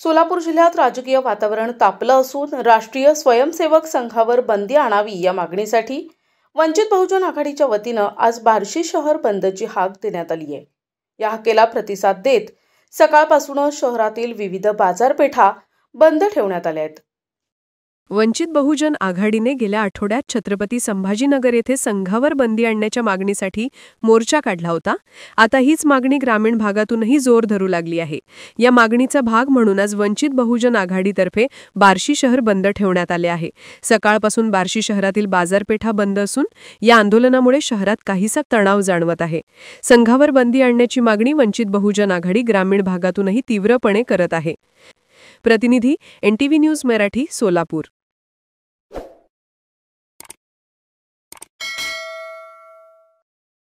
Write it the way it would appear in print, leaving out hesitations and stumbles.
सोलापूर जिल्ह्यात राजकीय वातावरण तापलं असून राष्ट्रीय स्वयंसेवक संघावर बंदी आणावी या मागणीसाठी वंचित बहुजन आघाडीच्या वतीनं आज बार्शी शहर बंदची हाक देण्यात आली आहे। या हाकेला प्रतिसाद देत सकाळपासूनच शहरातील विविध बाजारपेठा बंद ठेवण्यात आल्या आहेत। वंचित बहुजन आघाडीने गेल्या आठवड्यात छत्रपती संभाजीनगर येथे संघावर बंदी आणण्याच्या मागणीसाठी मोर्चा काढला होता। आता हीच मागणी ग्रामीण भागातूनही जोर धरू लागली आहे। या मागणीचा भाग म्हणून आज वंचित बहुजन आघाडीतर्फे बार्शी शहर बंद ठेवण्यात आले आहे। सकाळपासून बार्शी शहरातील बाजारपेठा बंद असून या आंदोलनामुळे शहरात काहीसा तणाव जाणवत आहे। संघावर बंदी आणण्याची मागणी वंचित बहुजन आघाडी ग्रामीण भागातूनही तीव्रपणे करत आहे। प्रतिनिधी NTV न्यूज मराठी, सोलापूर।